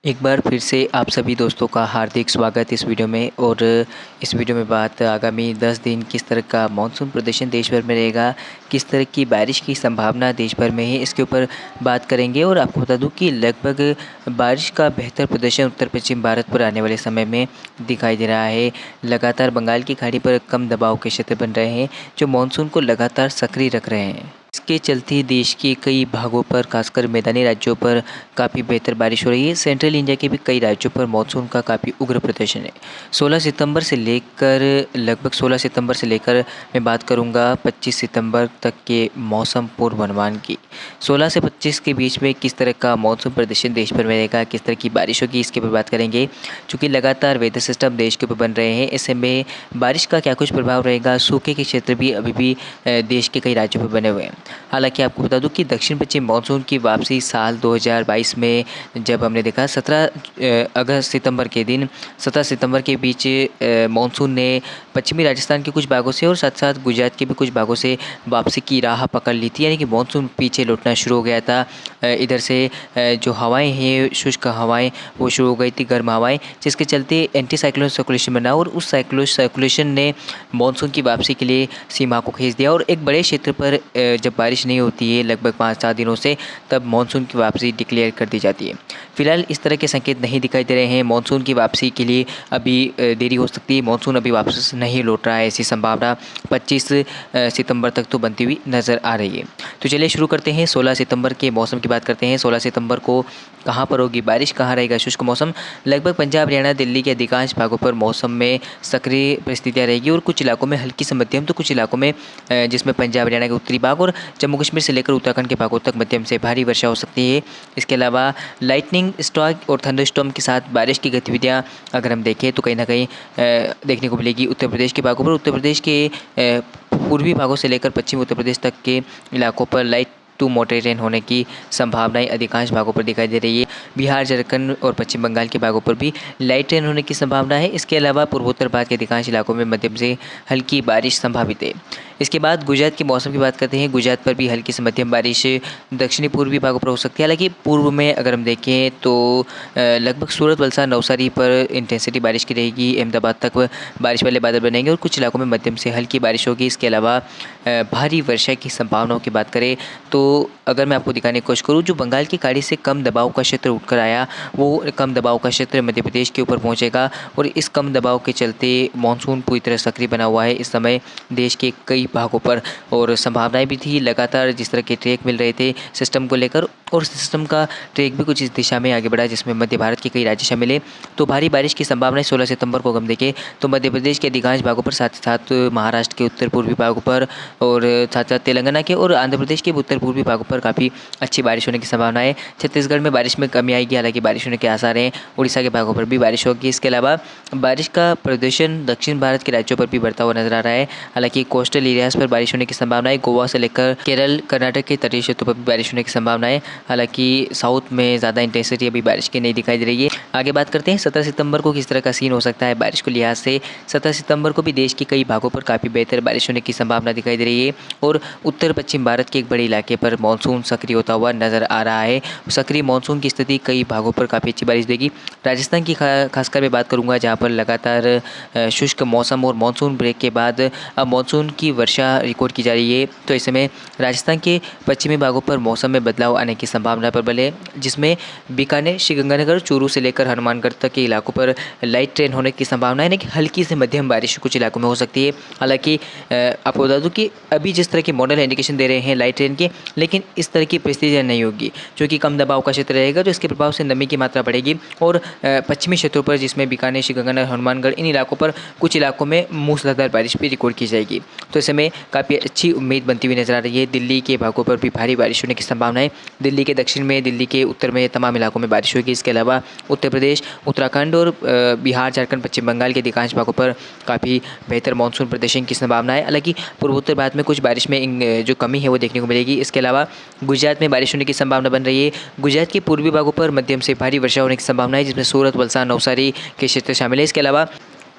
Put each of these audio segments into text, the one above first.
एक बार फिर से आप सभी दोस्तों का हार्दिक स्वागत इस वीडियो में। और इस वीडियो में बात आगामी 10 दिन किस तरह का मानसून प्रदर्शन देश भर में रहेगा, किस तरह की बारिश की संभावना देश भर में है, इसके ऊपर बात करेंगे। और आपको बता दूं कि लगभग बारिश का बेहतर प्रदर्शन उत्तर पश्चिम भारत पर आने वाले समय में दिखाई दे रहा है। लगातार बंगाल की खाड़ी पर कम दबाव के क्षेत्र बन रहे हैं जो मानसून को लगातार सक्रिय रख रहे हैं। इसके चलते देश के कई भागों पर, खासकर मैदानी राज्यों पर काफ़ी बेहतर बारिश हो रही है। सेंट्रल इंडिया के भी कई राज्यों पर मानसून का काफ़ी उग्र प्रदर्शन है। 16 सितंबर से लेकर मैं बात करूंगा 25 सितंबर तक के मौसम पूर्वानुमान की। 16 से 25 के बीच में किस तरह का मानसून प्रदर्शन देश भर में रहेगा, किस तरह की बारिश होगी, इसके ऊपर बात करेंगे। चूँकि लगातार वेदर सिस्टम देश के ऊपर बन रहे हैं, ऐसे में बारिश का क्या कुछ प्रभाव रहेगा। सूखे के क्षेत्र भी अभी भी देश के कई राज्यों पर बने हुए हैं। हालांकि आपको बता दूं कि दक्षिण पश्चिम मानसून की वापसी साल 2022 में जब हमने देखा 17 सितंबर के दिन 17 सितंबर के बीच मानसून ने पश्चिमी राजस्थान के कुछ भागों से और साथ साथ गुजरात के भी कुछ भागों से वापसी की राह पकड़ ली थी। यानी कि मानसून पीछे लौटना शुरू हो गया था। इधर से जो हवाएं हैं, शुष्क हवाएं, वो शुरू हो गई थी, गर्म हवाएं, जिसके चलते एंटी साइक्लोन सर्कुलेशन बना और उस सर्कुलेशन ने मानसून की वापसी के लिए सीमा को खींच दिया। और एक बड़े क्षेत्र पर जब बारिश नहीं होती है लगभग 5-7 दिनों से, तब मानसून की वापसी डिक्लेयर कर दी जाती है। फिलहाल इस तरह के संकेत नहीं दिखाई दे रहे हैं। मानसून की वापसी के लिए अभी देरी हो सकती है। मानसून अभी वापस नहीं लौट रहा है, ऐसी संभावना 25 सितंबर तक तो बनती हुई नज़र आ रही है। तो चलिए शुरू करते हैं। 16 सितंबर के मौसम की बात करते हैं। 16 सितंबर को कहाँ पर होगी बारिश, कहाँ रहेगा शुष्क मौसम। लगभग पंजाब, हरियाणा, दिल्ली के अधिकांश भागों पर मौसम में सक्रिय परिस्थितियाँ रहेगी और कुछ इलाकों में हल्की से मध्यम, तो कुछ इलाकों में जिसमें पंजाब, हरियाणा के उत्तरी भाग और जम्मू कश्मीर से लेकर उत्तराखंड के भागों तक मध्यम से भारी वर्षा हो सकती है। इसके अलावा लाइटनिंग स्ट्राइक और थंडरस्टॉर्म के साथ बारिश की गतिविधियाँ अगर हम देखें तो कहीं ना कहीं देखने को मिलेगी उत्तर प्रदेश के भागों पर। उत्तर प्रदेश के पूर्वी भागों से लेकर पश्चिमी उत्तर प्रदेश तक के इलाकों पर लाइट टू मॉडरेट रेन होने की संभावनाएं अधिकांश भागों पर दिखाई दे रही है। बिहार, झारखंड और पश्चिम बंगाल के भागों पर भी लाइट रेन होने की संभावना है। इसके अलावा पूर्वोत्तर भाग के अधिकांश इलाकों में मध्यम से हल्की बारिश संभावित है। इसके बाद गुजरात के मौसम की बात करते हैं। गुजरात पर भी हल्की से मध्यम बारिश दक्षिणी पूर्वी भागों पर हो सकती है। हालांकि पूर्व में अगर हम देखें तो लगभग सूरत, वलसाड, नवसारी पर इंटेंसिटी बारिश की रहेगी। अहमदाबाद तक बारिश वाले बादल बनेंगे और कुछ इलाकों में मध्यम से हल्की बारिश होगी। इसके अलावा भारी वर्षा की संभावनाओं की बात करें तो अगर मैं आपको दिखाने की कोशिश करूँ, जो बंगाल की खाड़ी से कम दबाव का क्षेत्र उठकर आया, वो कम दबाव का क्षेत्र मध्य प्रदेश के ऊपर पहुंचेगा और इस कम दबाव के चलते मानसून पूरी तरह सक्रिय बना हुआ है इस समय देश के कई भागों पर। और संभावनाएं भी थी लगातार, जिस तरह के ट्रैक मिल रहे थे सिस्टम को लेकर, और सिस्टम का ट्रैक भी कुछ इस दिशा में आगे बढ़ा जिसमें मध्य भारत के कई राज्य शामिल है। तो भारी बारिश की संभावनाएं 16 सितंबर को हम देखें तो मध्य प्रदेश के अधिकांश भागों पर, साथ ही साथ महाराष्ट्र के उत्तर पूर्वी भागों पर और साथ साथ तेलंगाना के और आंध्र प्रदेश के उत्तर पूर्वी भागों पर काफ़ी अच्छी बारिश होने की संभावना है। छत्तीसगढ़ में बारिश में कमी आएगी, हालांकि बारिश होने के आसार हैं। उड़ीसा के भागों पर भी बारिश होगी। इसके अलावा बारिश का प्रदर्शन दक्षिण भारत के राज्यों पर भी बढ़ता हुआ नजर आ रहा है। हालांकि कोस्टल एरियाज पर बारिश होने की संभावना है। गोवा से लेकर केरल, कर्नाटक के तटीय क्षेत्रों पर भी बारिश होने की संभावना है। हालांकि साउथ में ज़्यादा इंटेंसिटी अभी बारिश की नहीं दिखाई दे रही है। आगे बात करते हैं 17 सितंबर को किस तरह का सीन हो सकता है बारिश को लिहाज से। 17 सितंबर को भी देश के कई भागों पर काफ़ी बेहतर बारिश होने की संभावना दिखाई दे रही है और उत्तर पश्चिम भारत के एक बड़े इलाके पर मानसून सक्रिय होता हुआ नजर आ रहा है। सक्रिय मानसून की स्थिति कई भागों पर काफ़ी अच्छी बारिश देगी। राजस्थान की खासकर मैं बात करूंगा, जहां पर लगातार शुष्क मौसम और मानसून ब्रेक के बाद अब मानसून की वर्षा रिकॉर्ड की जा रही है। तो इस समय राजस्थान के पश्चिमी भागों पर मौसम में बदलाव आने की संभावना प्रबल है, जिसमें बीकानेर, श्रीगंगानगर, चूरू से लेकर हनुमानगढ़ तक के इलाकों पर लाइट रेन होने की संभावना है, यानी कि हल्की से मध्यम बारिश कुछ इलाकों में हो सकती है। हालांकि आपको बता दूं कि अभी जिस तरह के मॉडल इंडिकेशन दे रहे हैं लाइट रेन के, लेकिन इस तरह की परिस्थितियाँ नहीं होगी, क्योंकि कम दबाव का क्षेत्र रहेगा तो इसके प्रभाव से नमी की मात्रा बढ़ेगी और पश्चिमी क्षेत्रों पर, जिसमें बीकानेर, श्रीगंगानगर, हनुमानगढ़, इन इलाकों पर कुछ इलाकों में मूसलाधार बारिश भी रिकॉर्ड की जाएगी। तो इस समय काफ़ी अच्छी उम्मीद बनती हुई नजर आ रही है। दिल्ली के भागों पर भी भारी बारिश होने की संभावना है। दिल्ली के दक्षिण में, दिल्ली के उत्तर में तमाम इलाकों में बारिश होगी। इसके अलावा उत्तर प्रदेश, उत्तराखंड और बिहार, झारखंड, पश्चिम बंगाल के अधिकांश भागों पर काफ़ी बेहतर मानसून प्रदर्शन की संभावना है। हालांकि पूर्वोत्तर भारत में कुछ बारिश में जो कमी है वो देखने को मिलेगी। इसके अलावा गुजरात में बारिश होने की संभावना बन रही है। गुजरात के पूर्वी भागों पर मध्यम से भारी वर्षा होने की संभावना है, जिसमें सूरत, वलसाड, नवसारी के क्षेत्र शामिल है। इसके अलावा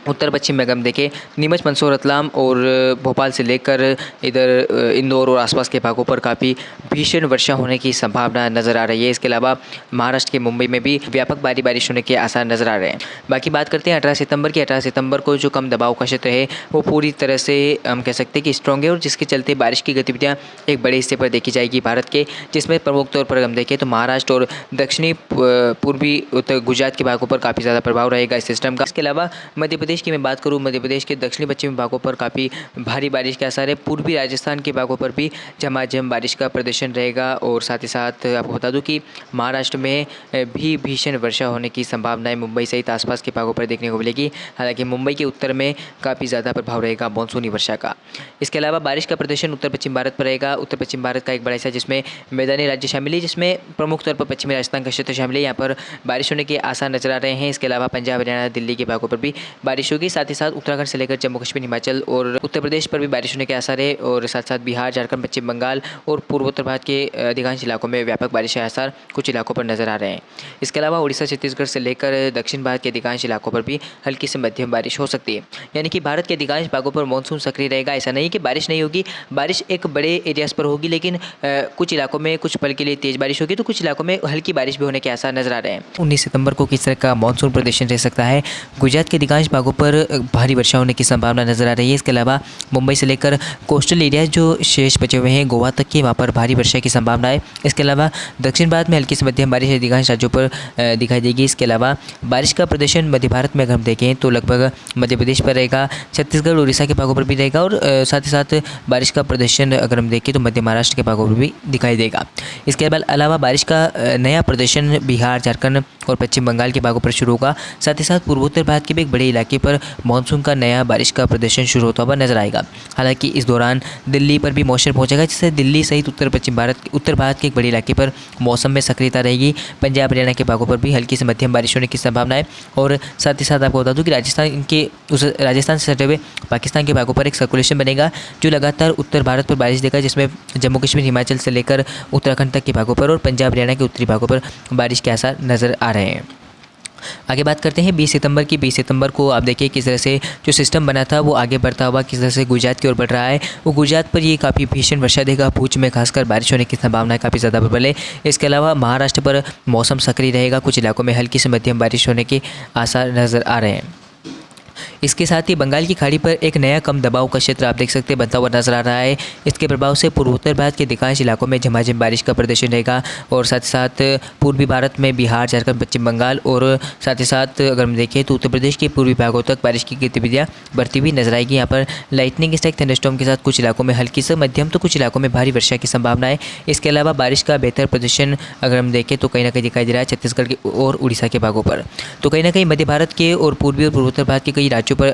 उत्तर पश्चिम में अगर हम देखें नीमच, मंदसौर, रतलाम और भोपाल से लेकर इधर इंदौर और आसपास के भागों पर काफ़ी भीषण वर्षा होने की संभावना नज़र आ रही है। इसके अलावा महाराष्ट्र के मुंबई में भी व्यापक भारी बारिश होने के आसार नज़र आ रहे हैं। बाकी बात करते हैं 18 सितंबर की। 18 सितंबर को जो कम दबाव का क्षेत्र है वो पूरी तरह से हम कह सकते हैं कि स्ट्रॉन्ग है और जिसके चलते बारिश की गतिविधियाँ एक बड़े हिस्से पर देखी जाएगी भारत के, जिसमें प्रमुख तौर पर हम देखें तो महाराष्ट्र और दक्षिणी पूर्वी उत्तर गुजरात के भागों पर काफ़ी ज़्यादा प्रभाव रहेगा इस सिस्टम का। इसके अलावा मध्य प्रदेश की मैं बात करूँ, मध्य प्रदेश के दक्षिणी पश्चिमी भागों पर काफ़ी भारी बारिश के आसार है। पूर्वी राजस्थान के भागों पर भी झमाझम बारिश का प्रदर्शन रहेगा और साथ ही साथ आपको बता दूं कि महाराष्ट्र में भी भीषण वर्षा होने की संभावनाएं मुंबई सहित आसपास के भागों पर देखने को मिलेगी। हालांकि मुंबई के उत्तर में काफ़ी ज़्यादा प्रभाव रहेगा मानसूनी वर्षा का। इसके अलावा बारिश का प्रदर्शन उत्तर पश्चिम भारत पर रहेगा। उत्तर पश्चिम भारत का एक बड़ा हिस्सा जिसमें मैदानी राज्य शामिल है, जिसमें प्रमुख तौर पर पश्चिमी राजस्थान का क्षेत्र शामिल है। यहाँ पर बारिश होने के आसार नजर आ रहे हैं। इसके अलावा पंजाब, हरियाणा, दिल्ली के भागों पर भी बारिश होगी। साथ ही साथ उत्तराखंड से लेकर जम्मू कश्मीर, हिमाचल और उत्तर प्रदेश पर भी बारिश होने के आसार है और साथ साथ बिहार, झारखंड, पश्चिम बंगाल और पूर्वोत्तर भारत के अधिकांश इलाकों में व्यापक बारिश के आसार कुछ इलाकों पर नजर आ रहे हैं। इसके अलावा उड़ीसा, छत्तीसगढ़ से लेकर दक्षिण भारत के अधिकांश इलाकों पर भी हल्की से मध्यम बारिश हो सकती है। यानी कि भारत के अधिकांश भागों पर मानसून सक्रिय रहेगा। ऐसा नहीं कि बारिश नहीं होगी, बारिश एक बड़े एरियाज पर होगी, लेकिन कुछ इलाकों में कुछ पल के लिए तेज बारिश होगी तो कुछ इलाकों में हल्की बारिश भी होने के आसार नजर आ रहे हैं। 19 सितंबर को किस तरह का मानसून प्रदर्शन रह सकता है? गुजरात के अधिकांश भागों पर भारी वर्षा होने की संभावना नजर आ रही है। इसके अलावा मुंबई से लेकर कोस्टल एरिया जो शेष बचे हुए हैं गोवा तक की, वहाँ पर भारी वर्षा की संभावना है। इसके अलावा दक्षिण भारत में हल्की से मध्यम बारिश अधिकांश राज्यों पर दिखाई देगी। इसके अलावा बारिश का प्रदर्शन मध्य भारत में अगर हम देखें तो लगभग मध्य प्रदेश पर रहेगा, छत्तीसगढ़, उड़ीसा के भागों पर भी रहेगा और साथ ही साथ बारिश का प्रदर्शन अगर हम देखें तो मध्य महाराष्ट्र के भागों पर भी दिखाई देगा। इसके अलावा बारिश का नया प्रदर्शन बिहार, झारखंड और पश्चिम बंगाल के भागों पर शुरू होगा। साथ ही साथ पूर्वोत्तर भारत के भी एक बड़े इलाके पर मानसून का नया बारिश का प्रदर्शन शुरू होता हुआ नजर आएगा। हालांकि इस दौरान दिल्ली पर भी मॉइस्चर पहुंचेगा, जिससे दिल्ली सहित उत्तर भारत के एक बड़े इलाके पर मौसम में सक्रियता रहेगी। पंजाब, हरियाणा के भागों पर भी हल्की से मध्यम बारिश होने की संभावना है और साथ ही साथ आपको बता दूं कि राजस्थान से सटे हुए पाकिस्तान के भागों पर एक सर्कुलेशन बनेगा जो लगातार उत्तर भारत पर बारिश देगा, जिसमें जम्मू कश्मीर, हिमाचल से लेकर उत्तराखंड तक के भागों पर और पंजाब, हरियाणा के उत्तरी भागों पर बारिश के आसार नजर आ रहे हैं। आगे बात करते हैं 20 सितंबर की। 20 सितंबर को आप देखिए किस तरह से जो सिस्टम बना था वो आगे बढ़ता हुआ किस तरह से गुजरात की ओर बढ़ रहा है। वो गुजरात पर ये काफ़ी भीषण वर्षा देगा। भुज में खासकर बारिश होने की संभावना काफ़ी ज़्यादा प्रबल है। इसके अलावा महाराष्ट्र पर मौसम सक्रिय रहेगा, कुछ इलाकों में हल्की से मध्यम बारिश होने के आसार नज़र आ रहे हैं। इसके साथ ही बंगाल की खाड़ी पर एक नया कम दबाव का क्षेत्र आप देख सकते हैं बनता हुआ नजर आ रहा है। इसके प्रभाव से पूर्वोत्तर भारत के अधिकांश इलाकों में झमाझम बारिश का प्रदर्शन रहेगा और साथ ही साथ पूर्वी भारत में बिहार, झारखंड, पश्चिम बंगाल और साथ ही साथ अगर हम देखें तो उत्तर प्रदेश के पूर्वी भागों तक बारिश की गतिविधियाँ बढ़ती हुई नजर आएगी। यहाँ पर लाइटनिंग स्ट्राइक, थंडरस्टॉर्म के साथ कुछ इलाकों में हल्की से मध्यम तो कुछ इलाकों में भारी वर्षा की संभावना है। इसके अलावा बारिश का बेहतर प्रदर्शन अगर हम देखें तो कहीं ना कहीं दिखाई दे रहा है छत्तीसगढ़ के और उड़ीसा के भागों पर। तो कहीं ना कहीं मध्य भारत के और पूर्वी और पूर्वोत्तर भारत के कई राज्यों पर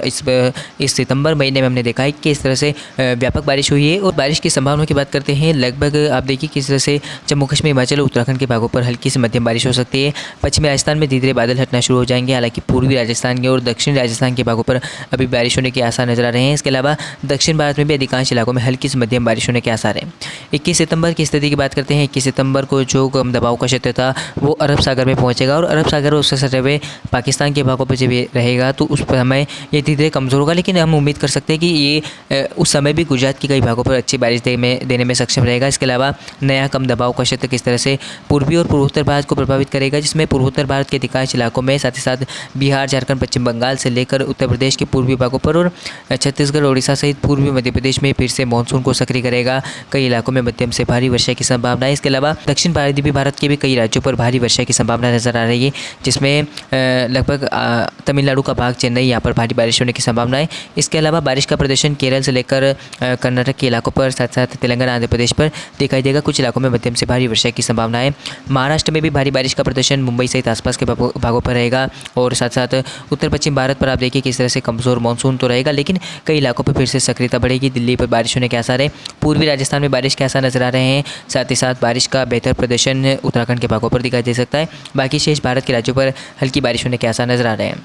इस सितंबर महीने में हमने देखा है कि इस तरह से व्यापक बारिश हुई है। और बारिश की संभावना की बात करते हैं, लगभग आप देखिए किस तरह से जम्मू कश्मीर, हिमाचल और उत्तराखंड के भागों पर हल्की से मध्यम बारिश हो सकती है। पश्चिमी राजस्थान में धीरे धीरे बादल हटना शुरू हो जाएंगे। हालांकि पूर्वी राजस्थान के और दक्षिणी राजस्थान के भागों पर अभी बारिश होने के आसार नजर आ रहे हैं। इसके अलावा दक्षिण भारत में भी अधिकांश इलाकों में हल्की से मध्यम बारिश होने के आसार है। 21 सितंबर की स्थिति की बात करते हैं। 21 सितंबर को जो कम दबाव का क्षेत्र था वो अरब सागर में पहुंचेगा और अरब सागर उससे सटे हुए पाकिस्तान के भागों पर जब रहेगा तो उस समय ये धीरे धीरे कमज़ोर होगा, लेकिन हम उम्मीद कर सकते हैं कि ये उस समय भी गुजरात के कई भागों पर अच्छी बारिश देने में सक्षम रहेगा। इसके अलावा नया कम दबाव का क्षेत्र किस तरह से पूर्वी और पूर्वोत्तर भारत को प्रभावित करेगा, जिसमें पूर्वोत्तर भारत के अधिकांश इलाकों में साथ ही साथ बिहार, झारखंड, पश्चिम बंगाल से लेकर उत्तर प्रदेश के पूर्वी भागों पर और छत्तीसगढ़, उड़ीसा सहित पूर्वी मध्य प्रदेश में फिर से मानसून को सक्रिय करेगा। कई इलाकों में मध्यम से भारी वर्षा की संभावना है। इसके अलावा दक्षिण भारतीय भारत के भी कई राज्यों पर भारी वर्षा की संभावना नजर आ रही है, जिसमें लगभग तमिलनाडु का भाग, चेन्नई, यहाँ पर भारी बारिश होने की संभावना है। इसके अलावा बारिश का प्रदर्शन केरल से लेकर कर्नाटक के इलाकों पर, साथ साथ तेलंगाना, आंध्र प्रदेश पर दिखाई देगा। कुछ इलाकों में मध्यम से भारी वर्षा की संभावना है। महाराष्ट्र में भी भारी बारिश का प्रदर्शन मुंबई सहित आसपास के भागों पर रहेगा और साथ साथ उत्तर पश्चिम भारत पर आप देखिए किस तरह से कमज़ोर मानसून तो रहेगा, लेकिन कई इलाकों पर फिर से सक्रियता बढ़ेगी। दिल्ली पर बारिश होने के आसार है। पूर्वी राजस्थान में बारिश के आसार नजर आ रहे हैं। साथ ही साथ बारिश का बेहतर प्रदर्शन उत्तराखंड के भागों पर दिखाई दे सकता है। बाकी शेष भारत के राज्यों पर हल्की बारिश होने के आसार नजर आ रहे हैं।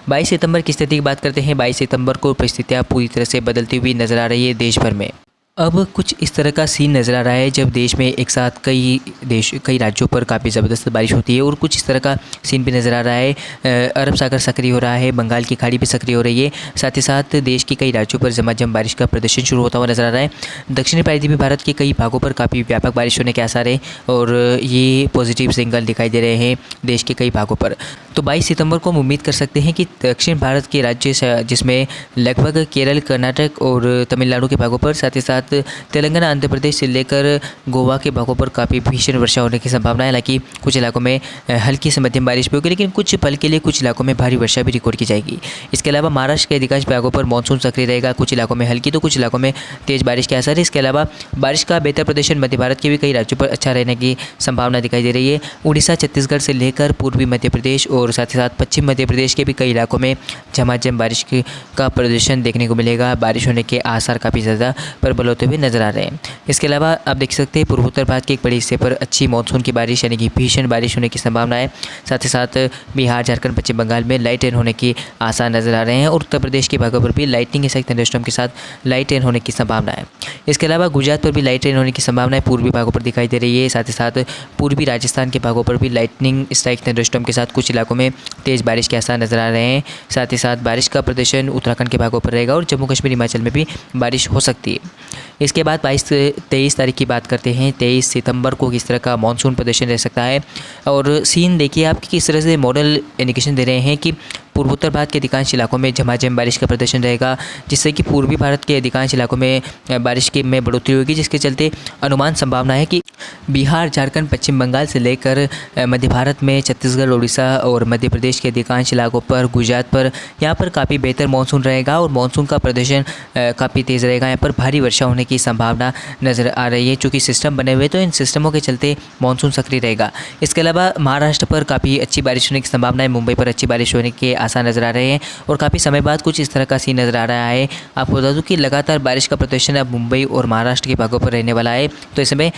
22 सितंबर की स्थिति की बात करते हैं। 22 सितंबर को परिस्थितियाँ पूरी तरह से बदलती हुई नजर आ रही है देश भर में। अब कुछ इस तरह का सीन नज़र आ रहा है जब देश में एक साथ कई राज्यों पर काफ़ी ज़बरदस्त बारिश होती है, और कुछ इस तरह का सीन भी नज़र आ रहा है। अरब सागर सक्रिय हो रहा है, बंगाल की खाड़ी भी सक्रिय हो रही है, साथ ही साथ देश के कई राज्यों पर झमाझम बारिश का प्रदर्शन शुरू होता हुआ नज़र आ रहा है। दक्षिणी प्रायद्वीपीय भारत के कई भागों पर काफ़ी व्यापक बारिश होने के आसार है, और ये पॉजिटिव सिग्नल दिखाई दे रहे हैं देश के कई भागों पर। तो 22 सितंबर को हम उम्मीद कर सकते हैं कि दक्षिण भारत के राज्य जिसमें लगभग केरल, कर्नाटक और तमिलनाडु के भागों पर, साथ ही साथ तेलंगाना, आंध्र प्रदेश से लेकर गोवा के भागों पर काफ़ी भीषण वर्षा होने की संभावना है। हालांकि कुछ इलाकों में हल्की से मध्यम बारिश भी होगी, लेकिन कुछ पल के लिए कुछ इलाकों में भारी वर्षा भी रिकॉर्ड की जाएगी। इसके अलावा महाराष्ट्र के अधिकांश भागों पर मानसून सक्रिय रहेगा, कुछ इलाकों में हल्की तो कुछ इलाकों में तेज़ बारिश के आसार है। इसके अलावा बारिश का बेहतर प्रदर्शन मध्य भारत के भी कई राज्यों पर अच्छा रहने की संभावना दिखाई दे रही है। उड़ीसा, छत्तीसगढ़ से लेकर पूर्वी मध्य प्रदेश और साथ ही साथ पश्चिम मध्य प्रदेश के भी कई इलाकों में झमाझम बारिश का प्रदर्शन देखने को मिलेगा। बारिश होने के आसार काफ़ी ज़्यादा प्रबल होते हुए नजर आ रहे हैं। इसके अलावा आप देख सकते हैं पूर्वोत्तर भारत के एक बड़े हिस्से पर अच्छी मानसून की बारिश यानी कि भीषण बारिश होने की संभावना है। साथ ही साथ बिहार, झारखंड, पश्चिम बंगाल में लाइट रेन होने की आसार नजर आ रहे हैं, और उत्तर प्रदेश के भागों पर भी लाइटनिंग के साथ थंडरस्टॉर्म के साथ लाइट रेन होने की संभावना है। इसके अलावा गुजरात पर भी लाइट रेन होने की संभावना है, पूर्वी भागों पर दिखाई दे रही है। साथ ही साथ पूर्वी राजस्थान के भागों पर भी लाइटनिंग स्ट्राइक थंडरस्टॉर्म के साथ कुछ इलाकों में तेज़ बारिश के आसार नजर आ रहे हैं। साथ ही साथ बारिश का प्रदर्शन उत्तराखंड के भागों पर रहेगा, और जम्मू कश्मीर, हिमाचल में भी बारिश हो सकती है। इसके बाद 22 से 23 तारीख की बात करते हैं। 23 सितंबर को किस तरह का मानसून प्रदर्शन रह सकता है, और सीन देखिए आप किस तरह से मॉडल इंडिकेशन दे रहे हैं कि पूर्वोत्तर भारत के अधिकांश इलाकों में झमाझम बारिश का प्रदर्शन रहेगा, जिससे कि पूर्वी भारत के अधिकांश इलाकों में बारिश की में बढ़ोतरी होगी, जिसके चलते अनुमान संभावना है कि बिहार, झारखंड, पश्चिम बंगाल से लेकर मध्य भारत में छत्तीसगढ़, उड़ीसा और मध्य प्रदेश के अधिकांश इलाकों पर, गुजरात पर, यहाँ पर काफ़ी बेहतर मानसून रहेगा, और मानसून का प्रदर्शन काफ़ी तेज़ रहेगा। यहाँ पर भारी वर्षा होने की संभावना नज़र आ रही है, चूँकि सिस्टम बने हुए तो इन सिस्टमों के चलते मानसून सक्रिय रहेगा। इसके अलावा महाराष्ट्र पर काफ़ी अच्छी बारिश होने की संभावना है, मुंबई पर अच्छी बारिश होने के आसार नज़र आ रहे हैं, और काफ़ी समय बाद कुछ इस तरह का सीन नज़र आ रहा है। आपको बता दूं कि लगातार बारिश का प्रदर्शन अब मुंबई और महाराष्ट्र के भागों पर रहने वाला है, तो इस समय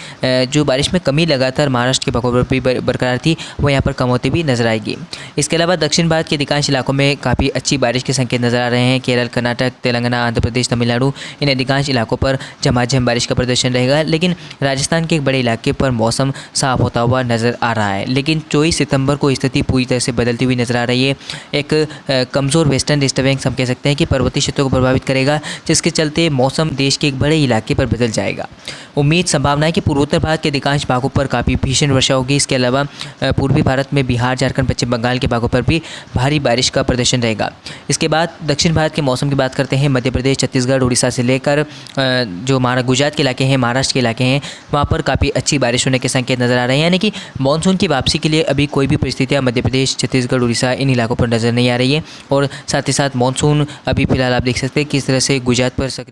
जो बारिश में कमी लगातार महाराष्ट्र के भागों पर भी बरकरार थी, वो यहाँ पर कम होती भी नजर आएगी। इसके अलावा दक्षिण भारत के अधिकांश इलाकों में काफ़ी अच्छी बारिश के संकेत नजर आ रहे हैं। केरल, कर्नाटक, तेलंगाना, आंध्र प्रदेश, तमिलनाडु, इन अधिकांश इलाकों पर झमाझम बारिश का प्रदर्शन रहेगा, लेकिन राजस्थान के एक बड़े इलाके पर मौसम साफ होता हुआ नजर आ रहा है। लेकिन 24 सितंबर को स्थिति पूरी तरह से बदलती हुई नजर आ रही है। एक कमज़ोर वेस्टर्न डिस्टर्बेंस हम कह सकते हैं कि पर्वतीय क्षेत्रों को प्रभावित करेगा, जिसके चलते मौसम देश के एक बड़े इलाके पर बदल जाएगा। उम्मीद संभावना है कि पूर्वोत्तर भारत के अधिकांश भागों पर काफ़ी भीषण वर्षा होगी। इसके अलावा पूर्वी भारत में बिहार, झारखंड, पश्चिम बंगाल के भागों पर भी भारी बारिश का प्रदर्शन रहेगा। इसके बाद दक्षिण भारत के मौसम की बात करते हैं। मध्य प्रदेश, छत्तीसगढ़, उड़ीसा से लेकर जो गुजरात के इलाके हैं, महाराष्ट्र के इलाके हैं, वहाँ पर काफ़ी अच्छी बारिश होने के संकेत नज़र आ रहे हैं। यानी कि मानसून की वापसी के लिए अभी कोई भी परिस्थितियाँ मध्य प्रदेश, छत्तीसगढ़, उड़ीसा इन इलाकों पर नज़र नहीं आ रही है, और साथ ही साथ मानसून अभी फिलहाल आप देख सकते हैं किस तरह से गुजरात पर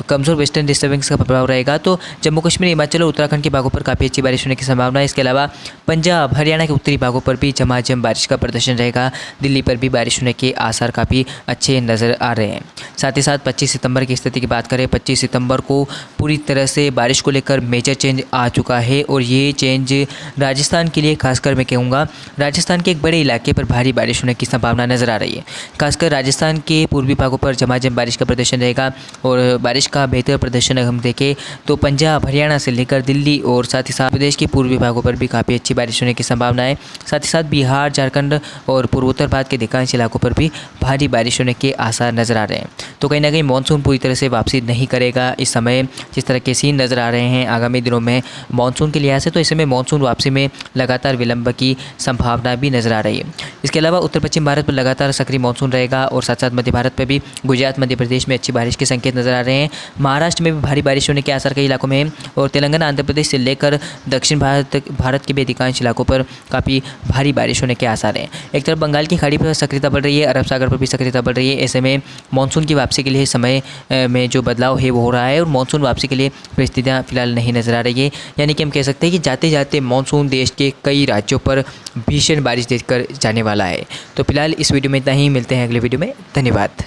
कमज़ोर वेस्टर्न डिस्टर्बेंस का प्रभाव रहेगा। तो जम्मू कश्मीर, हिमाचल और उत्तराखंड के भागों पर काफ़ी अच्छी बारिश होने की संभावना है। इसके अलावा पंजाब, हरियाणा के उत्तरी भागों पर भी झमाझम बारिश का प्रदर्शन रहेगा। दिल्ली पर भी बारिश होने के आसार काफ़ी अच्छे नज़र आ रहे हैं। साथ ही साथ 25 सितंबर की स्थिति की बात करें, 25 सितंबर को पूरी तरह से बारिश को लेकर मेजर चेंज आ चुका है, और ये चेंज राजस्थान के लिए खासकर मैं कहूँगा राजस्थान के एक बड़े इलाके पर भारी बारिश होने की संभावना नज़र आ रही है। खासकर राजस्थान के पूर्वी भागों पर झमाझम बारिश का प्रदर्शन रहेगा, और बारिश का बेहतर प्रदर्शन अगर हम देखें तो पंजाब, हरियाणा से लेकर दिल्ली और साथ ही साथ प्रदेश के पूर्वी भागों पर भी काफ़ी अच्छी बारिश होने की संभावना है। साथ ही साथ बिहार, झारखंड और पूर्वोत्तर भारत के अधिकांश इलाकों पर भी भारी बारिश होने के आसार नज़र आ रहे हैं। तो कहीं ना कहीं मानसून पूरी तरह से वापसी नहीं करेगा। इस समय जिस तरह के सीन नज़र आ रहे हैं आगामी दिनों में मानसून के लिहाज से, तो इस समय मानसून वापसी में लगातार विलंब की संभावना भी नज़र आ रही है। इसके अलावा उत्तर पश्चिम भारत पर लगातार सक्रिय मानसून रहेगा, और साथ साथ मध्य भारत पर भी गुजरात, मध्य प्रदेश में अच्छी बारिश के संकेत नज़र आ रहे हैं। महाराष्ट्र में भी भारी बारिश होने के आसार कई इलाकों में है, और तेलंगाना, आंध्र प्रदेश से लेकर दक्षिण भारत के भी अधिकांश इलाकों पर काफ़ी भारी बारिश होने के आसार हैं। एक तरफ बंगाल की खाड़ी पर सक्रियता बढ़ रही है, अरब सागर पर भी सक्रियता बढ़ रही है। ऐसे में मानसून की वापसी के लिए समय में जो बदलाव है वो हो रहा है, और मानसून वापसी के लिए परिस्थितियाँ फिलहाल नहीं नज़र आ रही है। यानी कि हम कह सकते हैं कि जाते जाते मानसून देश के कई राज्यों पर भीषण बारिश देकर जाने वाला है। तो फिलहाल इस वीडियो में इतना ही, मिलते हैं अगले वीडियो में। धन्यवाद।